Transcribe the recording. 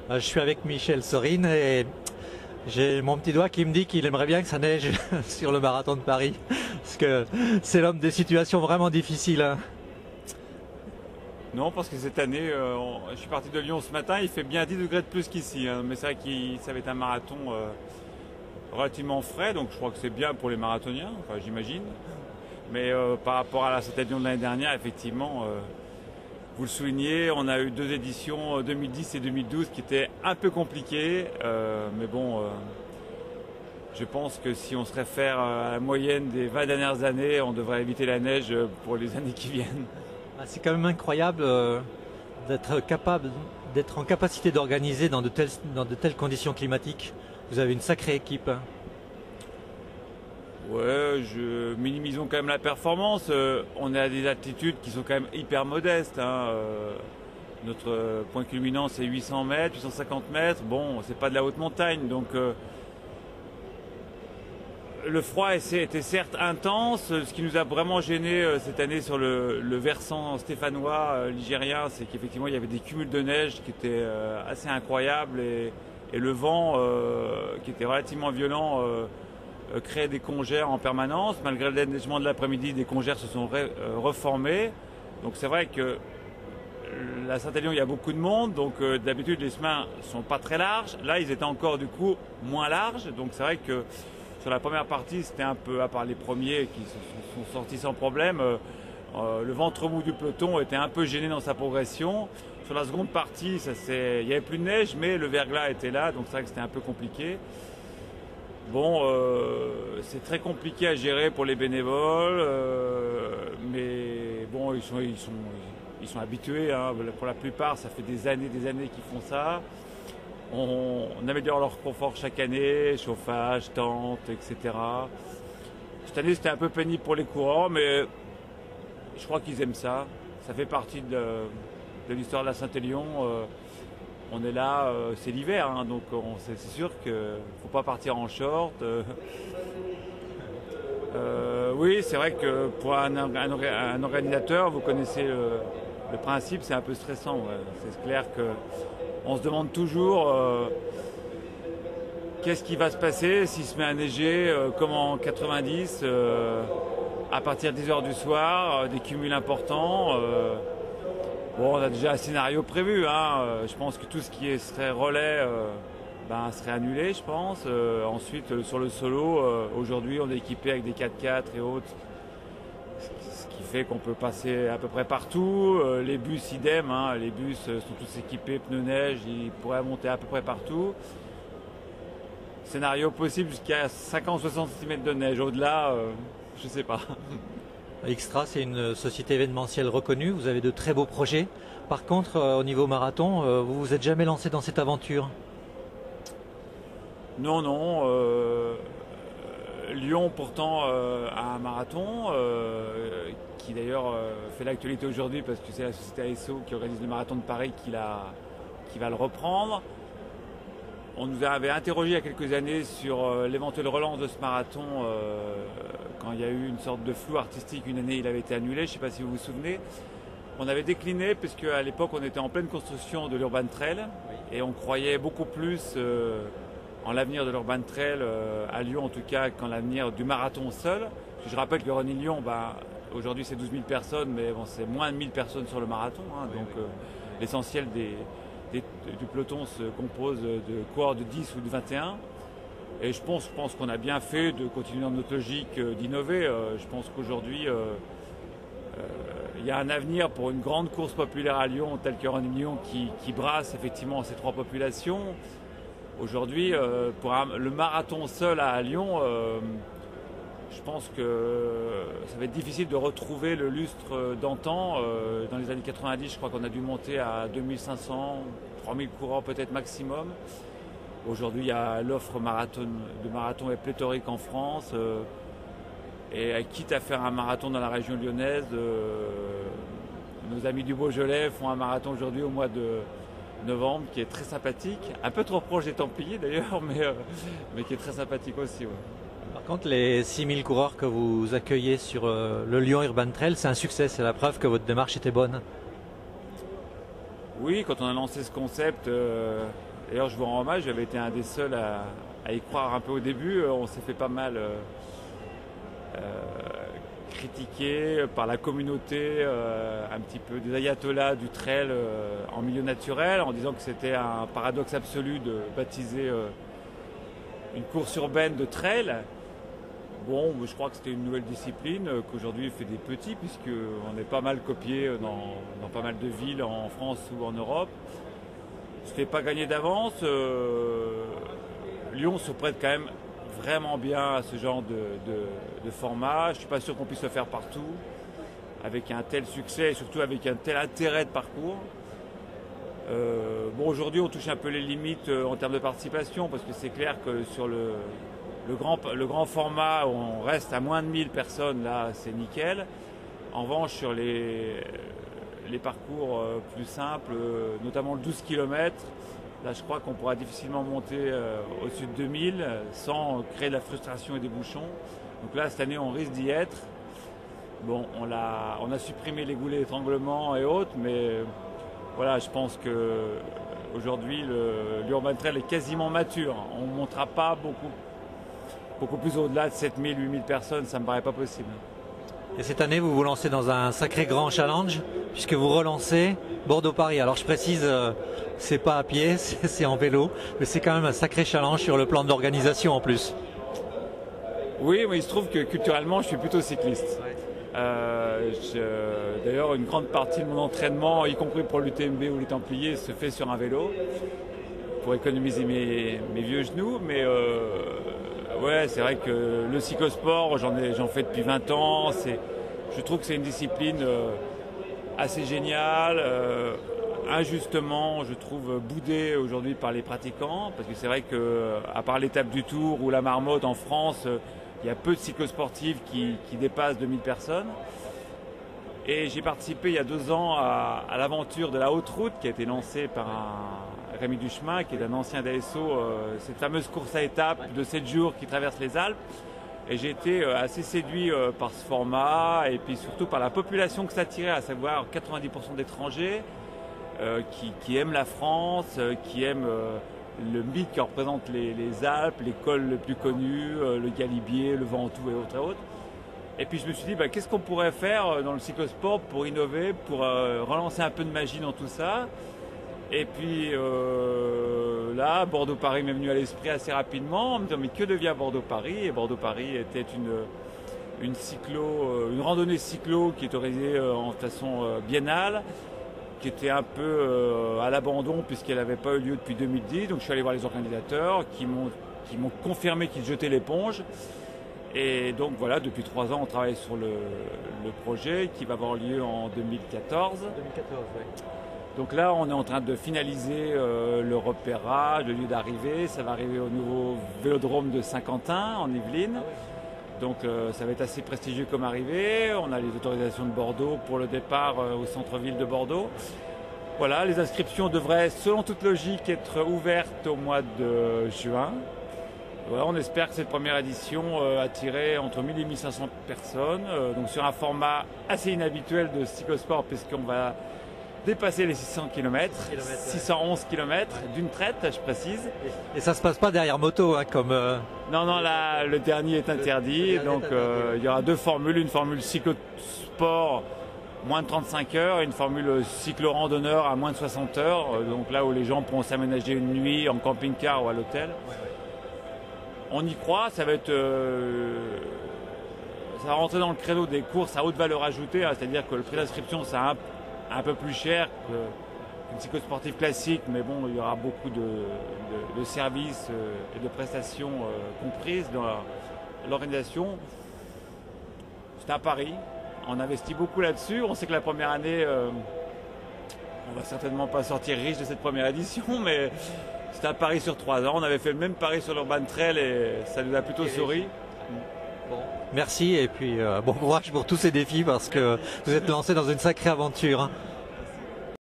Je suis avec Michel Sorine et j'ai mon petit doigt qui me dit qu'il aimerait bien que ça neige sur le marathon de Paris. Parce que c'est l'homme des situations vraiment difficiles, hein. Non, parce que cette année, je suis parti de Lyon ce matin, il fait bien 10 degrés de plus qu'ici, hein. Mais c'est vrai que ça va être un marathon relativement frais, donc je crois que c'est bien pour les marathoniens, enfin, j'imagine. Mais par rapport à la Saint-Élion de l'année dernière, effectivement, vous le soulignez, on a eu 2 éditions, 2010 et 2012, qui étaient un peu compliquées. Mais bon, je pense que si on se réfère à la moyenne des 20 dernières années, on devrait éviter la neige pour les années qui viennent. C'est quand même incroyable d'être en capacité d'organiser dans de telles conditions climatiques. Vous avez une sacrée équipe, hein. Ouais, minimisons quand même la performance. On est à des altitudes qui sont quand même hyper modestes, hein. Notre point culminant, c'est 800 mètres, 850 mètres. Bon, c'est pas de la haute montagne, donc le froid était certes intense. Ce qui nous a vraiment gêné cette année sur le versant stéphanois, ligérien, c'est qu'effectivement il y avait des cumuls de neige qui étaient assez incroyables et le vent qui était relativement violent créait des congères en permanence. Malgré le déneigement de l'après-midi, des congères se sont reformées. Donc c'est vrai que la Saint-Élion, il y a beaucoup de monde, donc d'habitude les chemins sont pas très larges. Là, ils étaient encore du coup moins larges, donc c'est vrai que sur la première partie, c'était un peu, à part les premiers qui sont sortis sans problème, le ventre mou du peloton était un peu gêné dans sa progression. Sur la seconde partie, il n'y avait plus de neige, mais le verglas était là, donc c'est vrai que c'était un peu compliqué. Bon, c'est très compliqué à gérer pour les bénévoles, mais bon, ils sont habitués, hein. Pour la plupart, ça fait des années qu'ils font ça. On améliore leur confort chaque année, chauffage, tente, etc. Cette année, c'était un peu pénible pour les coureurs, mais je crois qu'ils aiment ça. Ça fait partie de de l'histoire de la Saint-Élion. On est là, c'est l'hiver, hein, donc c'est sûr qu'il ne faut pas partir en short. Oui, c'est vrai que pour un organisateur, vous connaissez le principe, c'est un peu stressant. Ouais. C'est clair qu'on se demande toujours qu'est-ce qui va se passer s'il se met à neiger comme en 90, à partir de 10h du soir, des cumuls importants. Bon, on a déjà un scénario prévu, hein. Je pense que tout ce qui serait relais serait annulé, je pense. Ensuite, sur le solo, aujourd'hui, on est équipé avec des 4x4 et autres, ce qui fait qu'on peut passer à peu près partout. Les bus, idem, hein. Les bus sont tous équipés, pneus neige, ils pourraient monter à peu près partout. Scénario possible jusqu'à 50-60 cm de neige. Au-delà, je ne sais pas. Xtra, c'est une société événementielle reconnue, vous avez de très beaux projets. Par contre, au niveau marathon, vous vous êtes jamais lancé dans cette aventure? Non, non. Lyon, pourtant, a un marathon qui d'ailleurs fait l'actualité aujourd'hui parce que c'est la société ASO qui organise le marathon de Paris qui va le reprendre. On nous avait interrogé il y a quelques années sur l'éventuelle relance de ce marathon quand il y a eu une sorte de flou artistique. Une année, il avait été annulé, je ne sais pas si vous vous souvenez. On avait décliné puisque à l'époque, on était en pleine construction de l'Urban Trail et on croyait beaucoup plus en l'avenir de l'Urban Trail à Lyon en tout cas qu'en l'avenir du marathon seul. Parce que je rappelle que Running Lyon, aujourd'hui c'est 12 000 personnes, mais bon, c'est moins de 1000 personnes sur le marathon. Hein, donc l'essentiel du peloton se compose de coureurs de 10 ou de 21. Et je pense qu'on a bien fait de continuer dans notre logique d'innover. Je pense qu'aujourd'hui, il y a un avenir pour une grande course populaire à Lyon, telle que Running Lyon, qui brasse effectivement ces trois populations. Aujourd'hui, pour le marathon seul à Lyon, je pense que ça va être difficile de retrouver le lustre d'antan. Dans les années 90, je crois qu'on a dû monter à 2500, 3000 coureurs peut-être maximum. Aujourd'hui, l'offre de marathon est pléthorique en France. Et quitte à faire un marathon dans la région lyonnaise, nos amis du Beaujolais font un marathon aujourd'hui au mois de novembre qui est très sympathique. Un peu trop proche des Templiers d'ailleurs, mais qui est très sympathique aussi. Ouais. Par contre, les 6000 coureurs que vous accueillez sur le Lyon Urban Trail, c'est un succès, c'est la preuve que votre démarche était bonne. Oui, quand on a lancé ce concept, D'ailleurs, je vous rends hommage, j'avais été un des seuls à y croire un peu au début. On s'est fait pas mal critiquer par la communauté, un petit peu des ayatollahs du trail en milieu naturel, en disant que c'était un paradoxe absolu de baptiser une course urbaine de trail. Bon, je crois que c'était une nouvelle discipline qu'aujourd'hui fait des petits, puisqu'on est pas mal copié dans pas mal de villes en France ou en Europe. C'était pas gagné d'avance. Lyon se prête quand même vraiment bien à ce genre de format. Je suis pas sûr qu'on puisse le faire partout, avec un tel succès et surtout avec un tel intérêt de parcours. Bon, aujourd'hui, on touche un peu les limites en termes de participation, parce que c'est clair que sur le grand format, on reste à moins de 1000 personnes, là, c'est nickel. En revanche, sur les parcours plus simples, notamment le 12 km, là, je crois qu'on pourra difficilement monter au-dessus de 2000 sans créer de la frustration et des bouchons. Donc là, cette année, on risque d'y être. Bon, on a supprimé les goulets d'étranglement et autres, mais voilà, je pense que aujourd'hui, l'Urban Trail est quasiment mature. On ne montera pas beaucoup plus au-delà de 7000, 8000 personnes, ça ne me paraît pas possible. Et cette année, vous vous lancez dans un sacré grand challenge, puisque vous relancez Bordeaux-Paris. Alors je précise, c'est pas à pied, c'est en vélo, mais c'est quand même un sacré challenge sur le plan de l'organisation en plus. Oui, mais il se trouve que culturellement, je suis plutôt cycliste. D'ailleurs, une grande partie de mon entraînement, y compris pour l'UTMB ou les Templiers, se fait sur un vélo, pour économiser mes vieux genoux. Mais ouais, c'est vrai que le cyclosport, j'en fais depuis 20 ans. Je trouve que c'est une discipline assez géniale, injustement, je trouve, boudée aujourd'hui par les pratiquants, parce que c'est vrai qu'à part l'étape du Tour ou la Marmotte en France, il y a peu de cyclosportifs qui dépassent 2000 personnes. Et j'ai participé il y a 2 ans à l'aventure de la haute route qui a été lancée par Rémi Duchemin, qui est un ancien d'ASO, cette fameuse course à étapes de 7 jours qui traverse les Alpes. Et j'ai été assez séduit par ce format et puis surtout par la population que ça attirait, à savoir 90% d'étrangers qui aiment la France, qui aiment le mythe qui représente les Alpes, les cols les plus connus, le Galibier, le Ventoux et autres et autres. Et puis je me suis dit, qu'est-ce qu'on pourrait faire dans le cyclosport pour innover, pour relancer un peu de magie dans tout ça. Et puis là, Bordeaux-Paris m'est venu à l'esprit assez rapidement, en me disant, mais que devient Bordeaux-Paris? Et Bordeaux-Paris était une randonnée cyclo qui est organisée en façon biennale, qui était un peu à l'abandon puisqu'elle n'avait pas eu lieu depuis 2010. Donc je suis allé voir les organisateurs qui m'ont confirmé qu'ils jetaient l'éponge. Et donc voilà, depuis 3 ans, on travaille sur le projet qui va avoir lieu en 2014. 2014, oui. Donc là, on est en train de finaliser le repérage, le lieu d'arrivée. Ça va arriver au nouveau vélodrome de Saint-Quentin, en Yvelines. Ah oui. Donc ça va être assez prestigieux comme arrivée. On a les autorisations de Bordeaux pour le départ au centre-ville de Bordeaux. Voilà, les inscriptions devraient, selon toute logique, être ouvertes au mois de juin. Voilà, on espère que cette première édition attirait entre 1000 et 1500 personnes, donc sur un format assez inhabituel de cyclosport, puisqu'on va dépasser les 600 km, 611 km d'une traite, je précise. Et ça se passe pas derrière moto, hein, comme... Non, là, le dernier est interdit, donc il y aura 2 formules, une formule cyclosport moins de 35 heures et une formule cyclo-randonneur à moins de 60 heures, donc là où les gens pourront s'aménager une nuit en camping-car ou à l'hôtel. On y croit, ça va rentrer dans le créneau des courses à haute valeur ajoutée, hein, c'est-à-dire que le prix d'inscription c'est un peu plus cher qu'une cyclosportive classique, mais bon, il y aura beaucoup de services et de prestations comprises dans l'organisation. C'est un pari, on investit beaucoup là-dessus, on sait que la première année, on va certainement pas sortir riche de cette première édition, mais c'est un pari sur 3 ans. On avait fait le même pari sur l'Urban Trail et ça nous a plutôt souri. Bon. Merci et puis bon courage pour tous ces défis parce que vous êtes lancé dans une sacrée aventure. Hein.